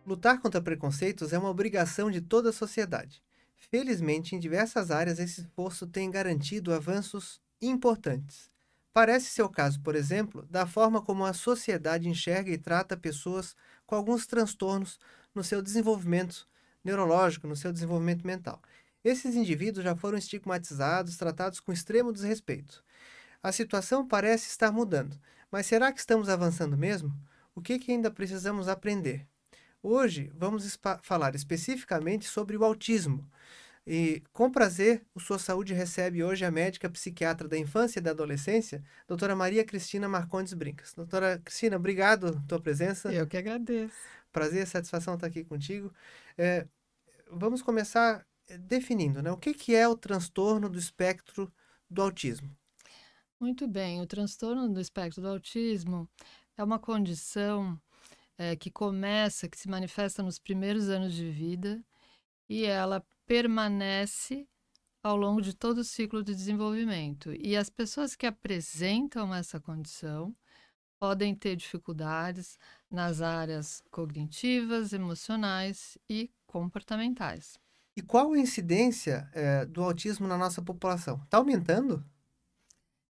Lutar contra preconceitos é uma obrigação de toda a sociedade. Felizmente, em diversas áreas, esse esforço tem garantido avanços importantes. Parece ser o caso, por exemplo, da forma como a sociedade enxerga e trata pessoas com alguns transtornos no seu desenvolvimento neurológico, no seu desenvolvimento mental. Esses indivíduos já foram estigmatizados, tratados com extremo desrespeito. A situação parece estar mudando, mas será que estamos avançando mesmo? O que ainda precisamos aprender? Hoje vamos falar especificamente sobre o autismo. E, com prazer, o Sua Saúde recebe hoje a médica psiquiatra da infância e da adolescência, doutora Maria Cristina Marcondes Brincas. Doutora Cristina, obrigado pela tua presença. Eu que agradeço. Prazer, satisfação estar aqui contigo. É, vamos começar definindo, né? O que é o transtorno do espectro do autismo? Muito bem, o transtorno do espectro do autismo é uma condição que se manifesta nos primeiros anos de vida e ela permanece ao longo de todo o ciclo de desenvolvimento. E as pessoas que apresentam essa condição podem ter dificuldades nas áreas cognitivas, emocionais e comportamentais. E qual a incidência, do autismo na nossa população? Está aumentando?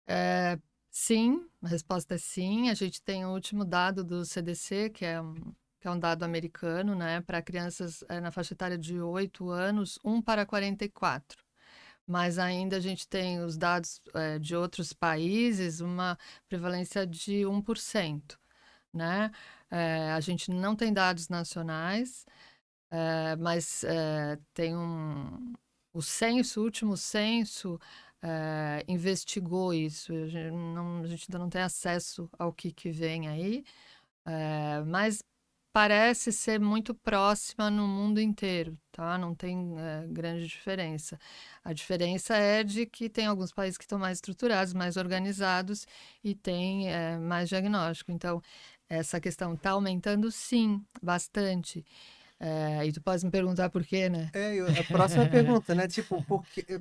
É, sim, a resposta é sim. A gente tem o último dado do CDC, que é um dado americano, né, para crianças na faixa etária de 8 anos, 1 para 44. Mas ainda a gente tem os dados de outros países, uma prevalência de 1%, né? A gente não tem dados nacionais, mas tem o censo, o último censo, investigou isso. A gente ainda não tem acesso ao que vem aí, mas parece ser muito próxima no mundo inteiro, tá? Não tem grande diferença. A diferença é de que tem alguns países que estão mais estruturados, mais organizados e tem mais diagnóstico. Então, essa questão está aumentando, sim, bastante. E tu pode me perguntar por quê, né? A próxima pergunta, né? Tipo,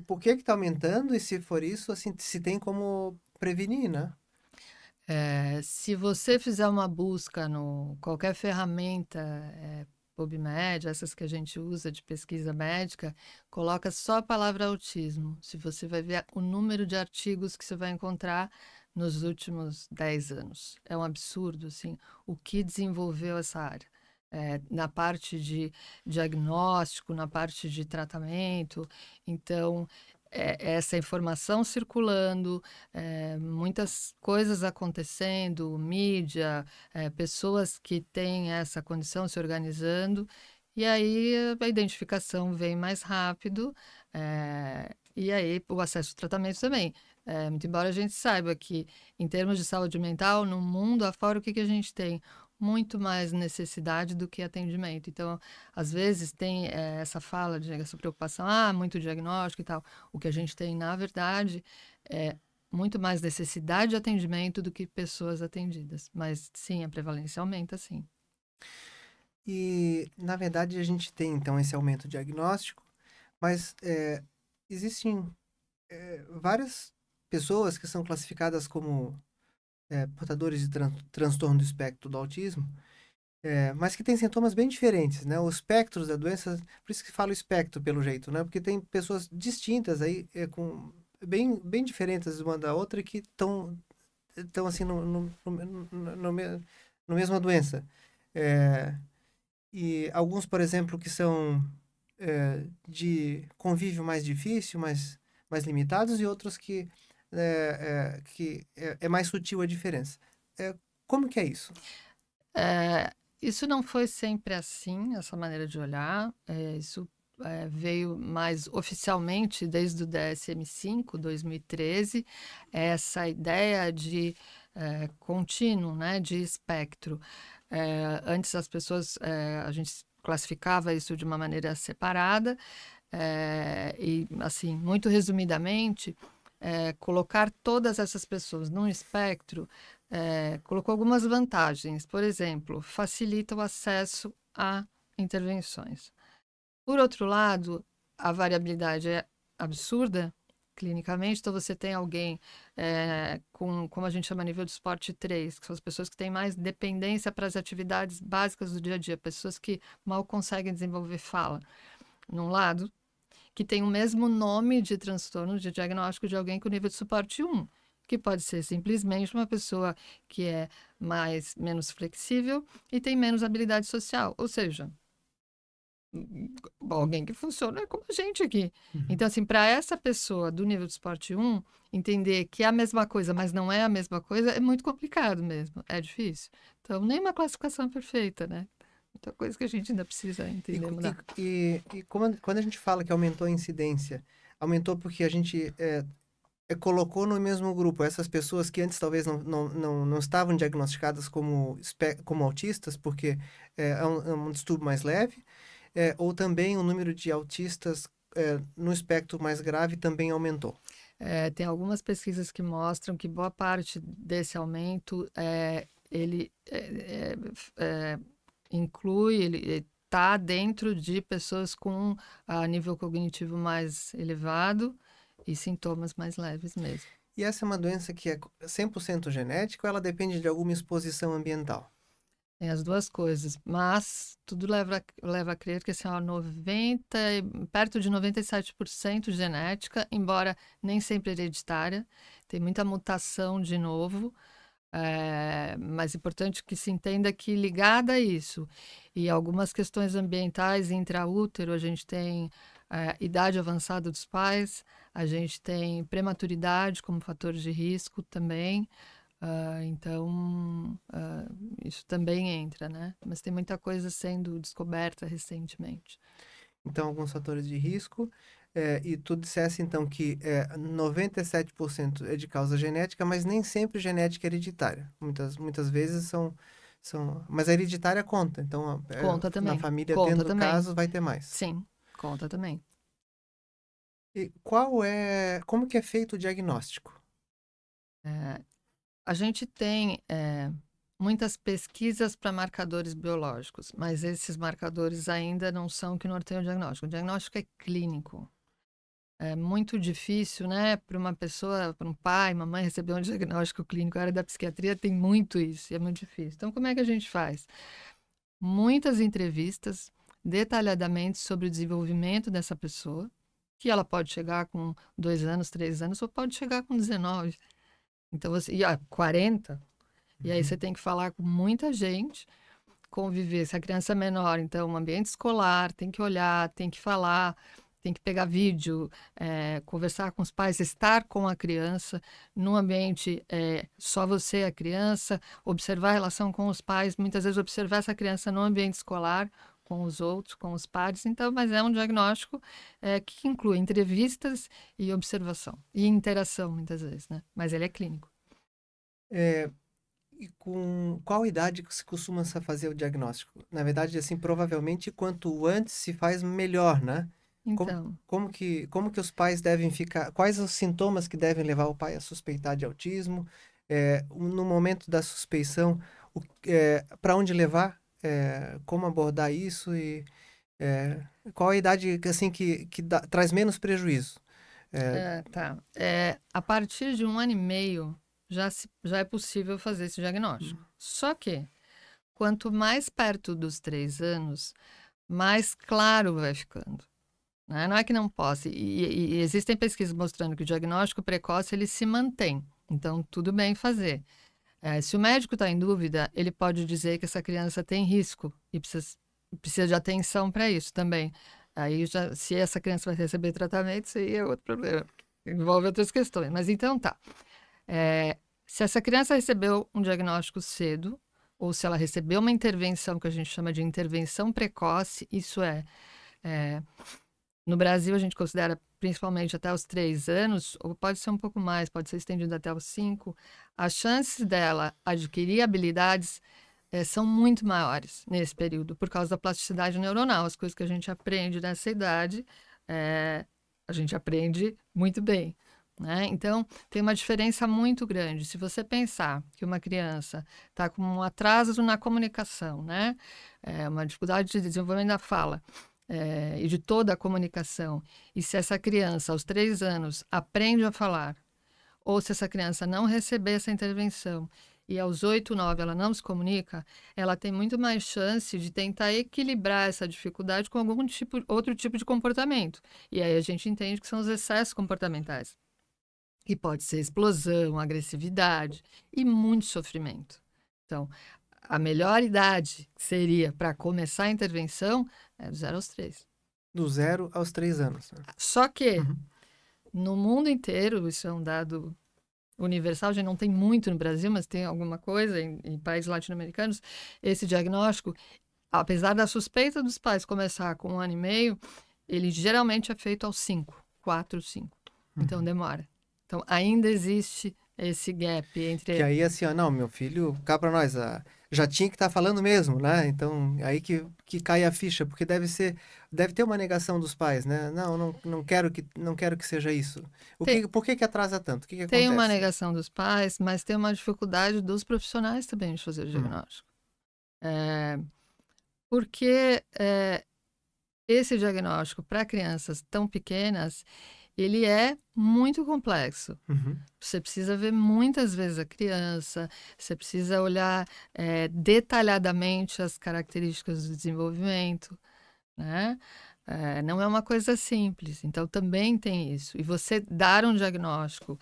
por que está aumentando? E se for isso, assim, se tem como prevenir, né? Se você fizer uma busca no qualquer ferramenta, PubMed, essas que a gente usa de pesquisa médica, coloca só a palavra autismo. Se você vai ver o número de artigos que você vai encontrar nos últimos 10 anos. É um absurdo, assim, o que desenvolveu essa área. Na parte de diagnóstico, na parte de tratamento. Então, essa informação circulando, muitas coisas acontecendo, mídia, pessoas que têm essa condição se organizando, e aí a identificação vem mais rápido, e aí o acesso ao tratamento também. Muito embora a gente saiba que, em termos de saúde mental, no mundo afora, o que a gente tem? Muito mais necessidade do que atendimento. Então, às vezes, tem essa fala, essa preocupação, muito diagnóstico e tal. O que a gente tem, na verdade, é muito mais necessidade de atendimento do que pessoas atendidas. Mas sim, a prevalência aumenta, sim. E, na verdade, a gente tem, então, esse aumento diagnóstico, mas existem várias pessoas que são classificadas como portadores de transtorno do espectro do autismo, mas que têm sintomas bem diferentes, né? Os espectros da doença, por isso que fala espectro pelo jeito, né? Porque tem pessoas distintas aí, com bem diferentes uma da outra que estão assim no mesma doença. É, e alguns, por exemplo, que são de convívio mais difícil, mais limitados, e outros que é mais sutil a diferença. Como que é isso? É, isso não foi sempre assim, essa maneira de olhar. Isso veio mais oficialmente desde o DSM-5, 2013, essa ideia de contínuo, né, de espectro. Antes a gente classificava isso de uma maneira separada, e, assim, muito resumidamente, colocar todas essas pessoas num espectro colocou algumas vantagens. Por exemplo, facilita o acesso a intervenções. Por outro lado, a variabilidade é absurda clinicamente. Então, você tem alguém com, como a gente chama, nível de suporte 3, que são as pessoas que têm mais dependência para as atividades básicas do dia a dia, pessoas que mal conseguem desenvolver fala, num lado, que tem o mesmo nome de transtorno de diagnóstico de alguém com nível de suporte 1, que pode ser simplesmente uma pessoa que é menos flexível e tem menos habilidade social, ou seja, alguém que funciona como a gente aqui. Uhum. Então, assim, para essa pessoa do nível de suporte 1, entender que é a mesma coisa, mas não é a mesma coisa, é muito complicado mesmo, é difícil. Então, nem uma classificação perfeita, né? Muita coisa que a gente ainda precisa entender, mudar. E quando a gente fala que aumentou a incidência, aumentou porque a gente colocou no mesmo grupo essas pessoas que antes talvez não estavam diagnosticadas como autistas, porque é um distúrbio mais leve, ou também o número de autistas no espectro mais grave também aumentou. Tem algumas pesquisas que mostram que boa parte desse aumento ele inclui, ele está dentro de pessoas com nível cognitivo mais elevado e sintomas mais leves mesmo. E essa é uma doença que é 100% genética ou ela depende de alguma exposição ambiental? Tem as duas coisas, mas tudo leva a crer que assim, ó, perto de 97% genética, embora nem sempre hereditária. Tem muita mutação de novo, mas é importante que se entenda que ligada a isso e algumas questões ambientais intraútero, a gente tem idade avançada dos pais, a gente tem prematuridade como fator de risco também. Então, isso também entra, né? Mas tem muita coisa sendo descoberta recentemente. Então, alguns fatores de risco. E tu dissesse, então, que 97% é de causa genética, mas nem sempre genética hereditária. Muitas vezes são... Mas a hereditária conta. Então, Conta na também. família, Conta tendo também. caso, vai ter mais. Sim, conta também. E como que é feito o diagnóstico? A gente tem muitas pesquisas para marcadores biológicos, mas esses marcadores ainda não são o que norteiam o diagnóstico. O diagnóstico é clínico. É muito difícil, né, para uma pessoa, para um pai, mamãe receber um diagnóstico clínico. A área da psiquiatria tem muito isso, e é muito difícil. Então, como é que a gente faz? Muitas entrevistas detalhadamente sobre o desenvolvimento dessa pessoa, que ela pode chegar com 2 anos, 3 anos, ou pode chegar com 19. Então, você, 40. E aí você tem que falar com muita gente, conviver. Se a criança é menor, então, um ambiente escolar, tem que olhar, tem que falar, tem que pegar vídeo, conversar com os pais, estar com a criança num ambiente só você e a criança, observar a relação com os pais, muitas vezes observar essa criança no ambiente escolar, com os outros, com os pares. Então, mas é um diagnóstico que inclui entrevistas e observação, e interação, muitas vezes, né? Mas ele é clínico. E com qual idade que se costuma se fazer o diagnóstico? Na verdade, assim, provavelmente quanto antes se faz melhor, né? Então, Como que os pais devem ficar? Quais os sintomas que devem levar o pai a suspeitar de autismo? No momento da suspeição, para onde levar? Como abordar isso? E qual a idade assim, que traz menos prejuízo? tá. A partir de 1 ano e meio já é possível fazer esse diagnóstico. Só que, quanto mais perto dos 3 anos, mais claro vai ficando. Né? Não é que não possa. E existem pesquisas mostrando que o diagnóstico precoce ele se mantém. Então, tudo bem fazer. Se o médico está em dúvida, ele pode dizer que essa criança tem risco e precisa de atenção para isso também. Aí, se essa criança vai receber tratamento, isso aí é outro problema. Envolve outras questões. Mas então tá. Se essa criança recebeu um diagnóstico cedo, ou se ela recebeu uma intervenção que a gente chama de intervenção precoce, isso no Brasil a gente considera principalmente até os 3 anos, ou pode ser um pouco mais, pode ser estendido até os 5, as chances dela adquirir habilidades são muito maiores nesse período, por causa da plasticidade neuronal. As coisas que a gente aprende nessa idade, a gente aprende muito bem. Né? Então, tem uma diferença muito grande. Se você pensar que uma criança está com um atraso na comunicação, né? Uma dificuldade de desenvolvimento da fala, e de toda a comunicação, e se essa criança, aos 3 anos, aprende a falar, ou se essa criança não receber essa intervenção e aos 8, 9 ela não se comunica, ela tem muito mais chance de tentar equilibrar essa dificuldade com algum outro tipo de comportamento. E aí a gente entende que são os excessos comportamentais. E pode ser explosão, agressividade e muito sofrimento. Então, a melhor idade seria para começar a intervenção é do 0 aos 3. Do 0 aos 3 anos. Né? Só que, Uhum. no mundo inteiro, isso é um dado universal, já não tem muito no Brasil, mas tem alguma coisa em países latino-americanos, esse diagnóstico, apesar da suspeita dos pais começar com 1 ano e meio, ele geralmente é feito aos 5, 4, 5. Então, demora. Então, ainda existe esse gap entre... Que aí, assim, ó, não, meu filho, cá pra nós, já tinha que estar falando mesmo, né? Então, aí que cai a ficha, porque deve ter uma negação dos pais, né? Não quero que seja isso. Por que atrasa tanto? O que Tem uma acontece? negação dos pais, mas tem uma dificuldade dos profissionais também de fazer o diagnóstico. Porque esse diagnóstico para crianças tão pequenas, ele é muito complexo. Uhum. Você precisa ver muitas vezes a criança, você precisa olhar detalhadamente as características do desenvolvimento, né? Não é uma coisa simples, então também tem isso. E você dar um diagnóstico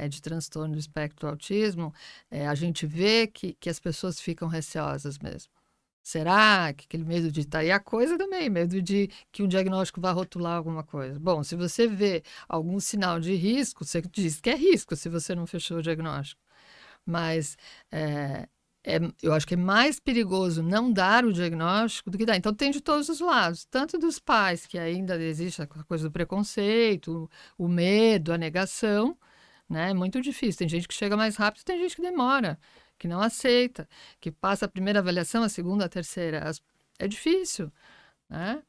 de transtorno do espectro do autismo, a gente vê que as pessoas ficam receosas mesmo. Será que aquele medo de estar... E a coisa também, medo de que um diagnóstico vá rotular alguma coisa. Bom, se você vê algum sinal de risco, você diz que é risco se você não fechou o diagnóstico. Mas eu acho que é mais perigoso não dar o diagnóstico do que dar. Então, tem de todos os lados. Tanto dos pais, que ainda existe a coisa do preconceito, o medo, a negação, né? É muito difícil. Tem gente que chega mais rápido, tem gente que demora, que não aceita, que passa a primeira avaliação, a segunda, a terceira. É difícil, né?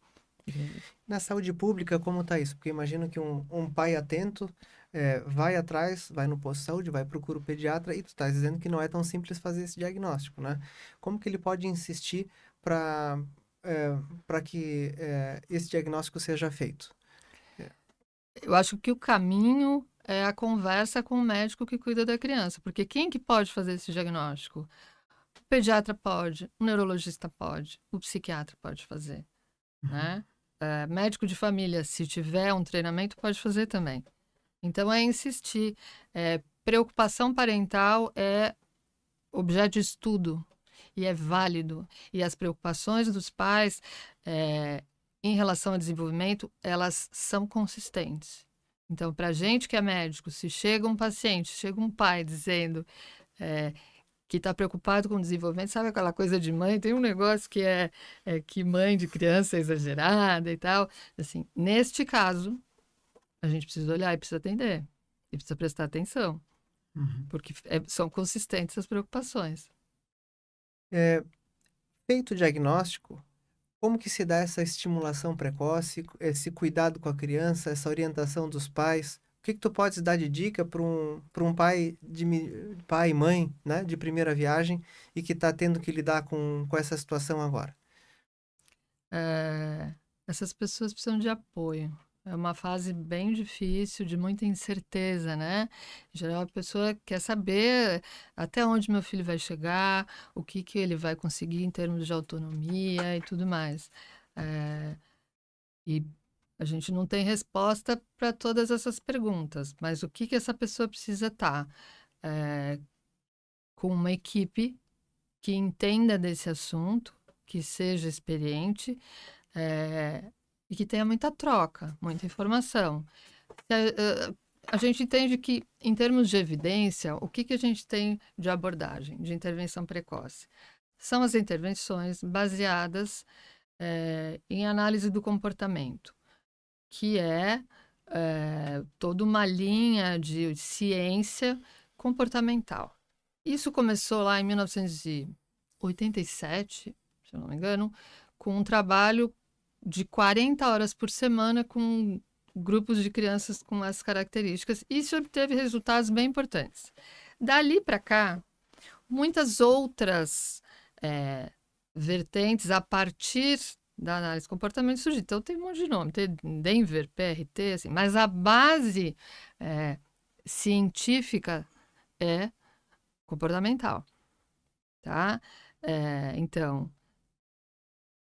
Na saúde pública, como está isso? Porque imagino que um pai atento vai atrás, vai no posto de saúde, vai procura o pediatra e tu estás dizendo que não é tão simples fazer esse diagnóstico, né? Como que ele pode insistir para que esse diagnóstico seja feito? Eu acho que o caminho é a conversa com o médico que cuida da criança, porque quem que pode fazer esse diagnóstico? O pediatra pode, o neurologista pode, o psiquiatra pode fazer, né? Médico de família, se tiver um treinamento, pode fazer também. Então, é insistir. Preocupação parental é objeto de estudo e é válido. E as preocupações dos pais em relação ao desenvolvimento, elas são consistentes. Então, para a gente que é médico, se chega um paciente, chega um pai dizendo que está preocupado com o desenvolvimento, sabe aquela coisa de mãe? Tem um negócio que é que mãe de criança é exagerada e tal. Assim, neste caso, a gente precisa olhar e precisa atender. E precisa prestar atenção. Uhum. Porque são consistentes as preocupações. Feito o diagnóstico, como que se dá essa estimulação precoce, esse cuidado com a criança, essa orientação dos pais? O que tu podes dar de dica para um pai, pai e mãe, né, de primeira viagem e que está tendo que lidar com essa situação agora? Essas pessoas precisam de apoio. É uma fase bem difícil, de muita incerteza, né? Em geral, a pessoa quer saber até onde meu filho vai chegar, o que ele vai conseguir em termos de autonomia e tudo mais. E a gente não tem resposta para todas essas perguntas, mas o que essa pessoa precisa estar? Com uma equipe que entenda desse assunto, que seja experiente, e que tenha muita troca, muita informação. A gente entende que, em termos de evidência, o que a gente tem de abordagem, de intervenção precoce? São as intervenções baseadas em análise do comportamento, que é toda uma linha de ciência comportamental. Isso começou lá em 1987, se eu não me engano, com um trabalho de 40 horas por semana com grupos de crianças com essas características. Isso obteve resultados bem importantes. Dali para cá, muitas outras vertentes a partir da análise de comportamento surgiu. Então, tem um monte de nome, tem Denver, PRT, assim, mas a base científica é comportamental, tá? Então,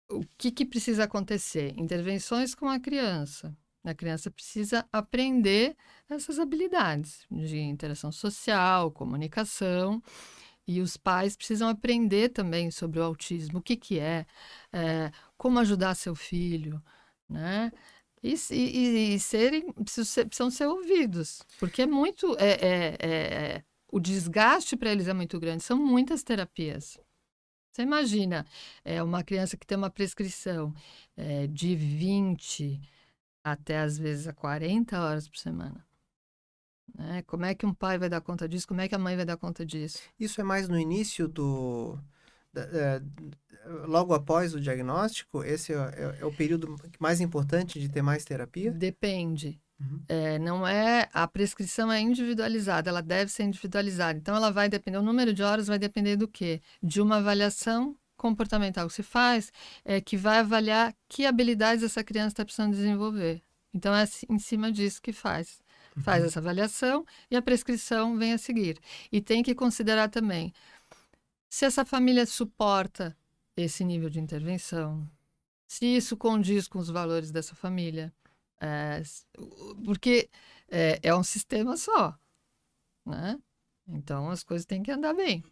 o que precisa acontecer? Intervenções com a criança. A criança precisa aprender essas habilidades de interação social, comunicação, e os pais precisam aprender também sobre o autismo, o que é, como ajudar seu filho, né? E precisam ser ouvidos, porque é muito, o desgaste para eles é muito grande, são muitas terapias. Você imagina, uma criança que tem uma prescrição de 20 até às vezes a 40 horas por semana. Né? Como é que um pai vai dar conta disso? Como é que a mãe vai dar conta disso? Isso é mais no início logo após o diagnóstico? Esse é o período mais importante de ter mais terapia? Depende. Uhum. Não é, a prescrição é individualizada, ela deve ser individualizada. Então, ela vai depender, o número de horas vai depender do quê? De uma avaliação comportamental que se faz, que vai avaliar que habilidades essa criança está precisando desenvolver. Então, é em cima disso que faz. Faz essa avaliação e a prescrição vem a seguir. E tem que considerar também se essa família suporta esse nível de intervenção, se isso condiz com os valores dessa família. Porque é um sistema só, né? Então, as coisas têm que andar bem.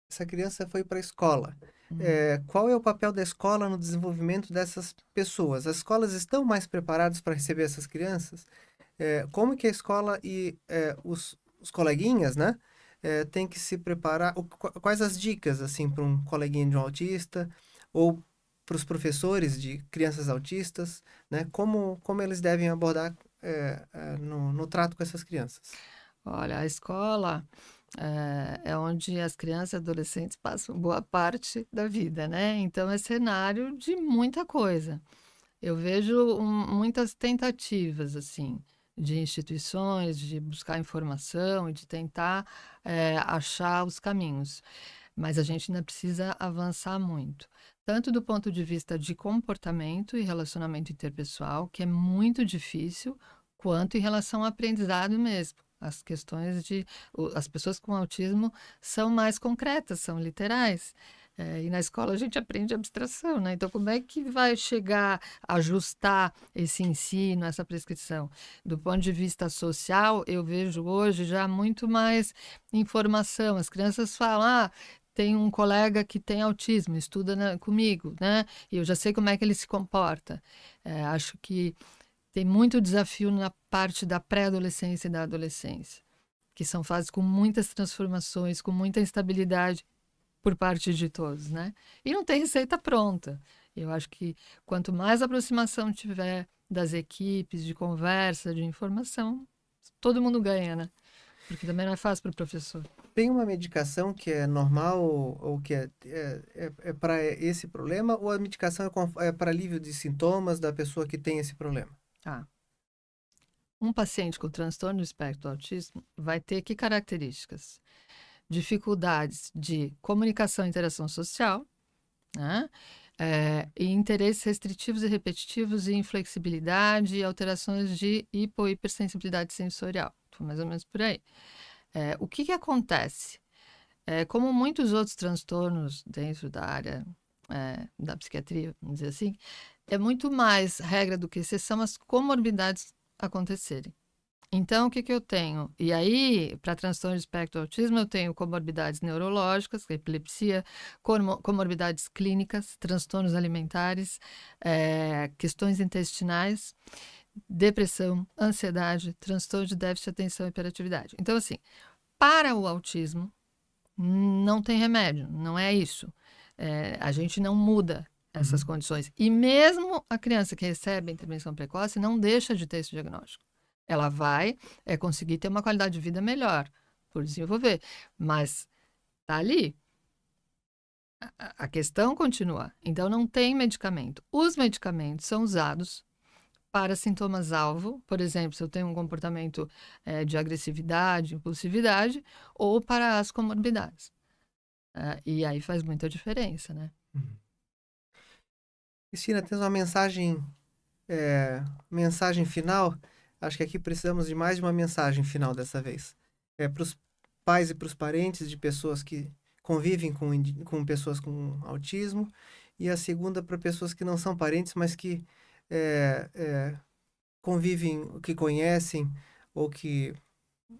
Essa criança foi para a escola. Uhum. Qual é o papel da escola no desenvolvimento dessas pessoas? As escolas estão mais preparadas para receber essas crianças? Como que a escola e os coleguinhas, né, têm que se preparar? Quais as dicas, assim, para um coleguinha de um autista ou para os professores de crianças autistas, né? Como eles devem abordar no trato com essas crianças? Olha, a escola é onde as crianças e adolescentes passam boa parte da vida, né? Então, é cenário de muita coisa. Eu vejo muitas tentativas, assim, de instituições, de buscar informação e de tentar achar os caminhos. Mas a gente ainda precisa avançar muito, tanto do ponto de vista de comportamento e relacionamento interpessoal, que é muito difícil, quanto em relação ao aprendizado mesmo. As questões as pessoas com autismo são mais concretas, são literais. E na escola a gente aprende abstração, né? Então, como é que vai chegar a ajustar esse ensino, essa prescrição? Do ponto de vista social, eu vejo hoje já muito mais informação. As crianças falam, tem um colega que tem autismo, estuda comigo, né? E eu já sei como é que ele se comporta. Acho que tem muito desafio na parte da pré-adolescência e da adolescência, que são fases com muitas transformações, com muita instabilidade por parte de todos, né? E não tem receita pronta. Eu acho que quanto mais aproximação tiver das equipes, de conversa, de informação, todo mundo ganha, né? Porque também não é fácil para o professor. Tem uma medicação que é normal ou que é para esse problema, ou a medicação é para alívio de sintomas da pessoa que tem esse problema? Um paciente com transtorno do espectro do autismo vai ter que características? Dificuldades de comunicação e interação social, né? E interesses restritivos e repetitivos e inflexibilidade e alterações de hipersensibilidade sensorial. Foi mais ou menos por aí. O que acontece? Como muitos outros transtornos dentro da área da psiquiatria, vamos dizer assim, é muito mais regra do que exceção as comorbidades acontecerem. Então, o que eu tenho? E aí, para transtorno de espectro do autismo, eu tenho comorbidades neurológicas, epilepsia, comorbidades clínicas, transtornos alimentares, questões intestinais, depressão, ansiedade, transtorno de déficit de atenção e hiperatividade. Então, assim, para o autismo, não tem remédio, não é isso. A gente não muda essas condições. E mesmo a criança que recebe a intervenção precoce não deixa de ter esse diagnóstico. Ela vai conseguir ter uma qualidade de vida melhor por desenvolver, mas tá ali. A questão continua. Então, não tem medicamento. Os medicamentos são usados para sintomas-alvo, por exemplo, se eu tenho um comportamento de agressividade, impulsividade, ou para as comorbidades. E aí faz muita diferença, né? Cristina, tens uma mensagem final? Acho que aqui precisamos de mais de uma mensagem final dessa vez. Para os pais e para os parentes de pessoas que convivem com pessoas com autismo, e a segunda para pessoas que não são parentes, mas que é, é, convivem, que conhecem ou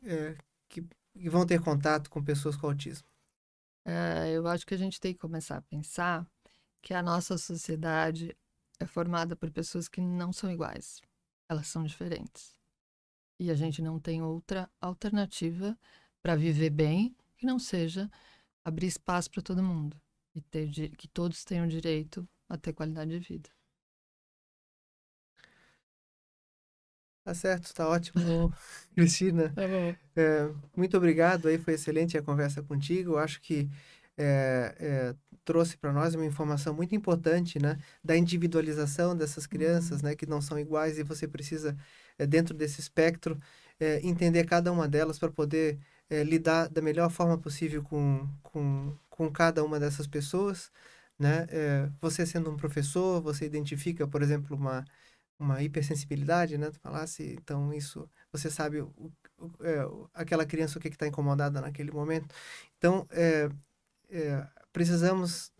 é, que vão ter contato com pessoas com autismo. Eu acho que a gente tem que começar a pensar que a nossa sociedade é formada por pessoas que não são iguais. Elas são diferentes. E a gente não tem outra alternativa para viver bem que não seja abrir espaço para todo mundo e que todos tenham direito a ter qualidade de vida. Tá certo, tá ótimo, Cristina. Tá bom. Muito obrigado, aí foi excelente a conversa contigo. Eu acho que trouxe para nós uma informação muito importante, né, da individualização dessas crianças, né, que não são iguais, e você precisa, dentro desse espectro, entender cada uma delas para poder lidar da melhor forma possível com cada uma dessas pessoas, né? Você sendo um professor, você identifica, por exemplo, uma hipersensibilidade, né? Tu falasse, então isso, você sabe aquela criança o que está incomodada naquele momento. Então, precisamos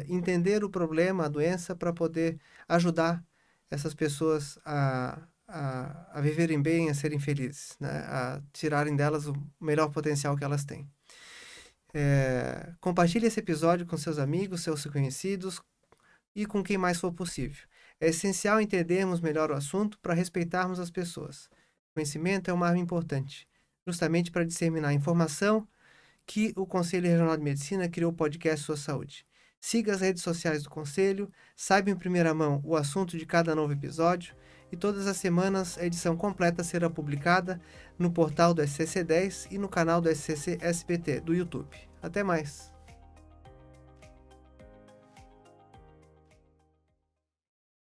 entender o problema, a doença, para poder ajudar essas pessoas a viverem bem, a serem felizes, né? A tirarem delas o melhor potencial que elas têm. Compartilhe esse episódio com seus amigos, seus conhecidos e com quem mais for possível. É essencial entendermos melhor o assunto para respeitarmos as pessoas. Conhecimento é uma arma importante, justamente para disseminar informação que o Conselho Regional de Medicina criou o podcast Sua Saúde. Siga as redes sociais do Conselho, saiba em primeira mão o assunto de cada novo episódio, e todas as semanas a edição completa será publicada no portal do SCC 10 e no canal do SCC SBT do YouTube. Até mais!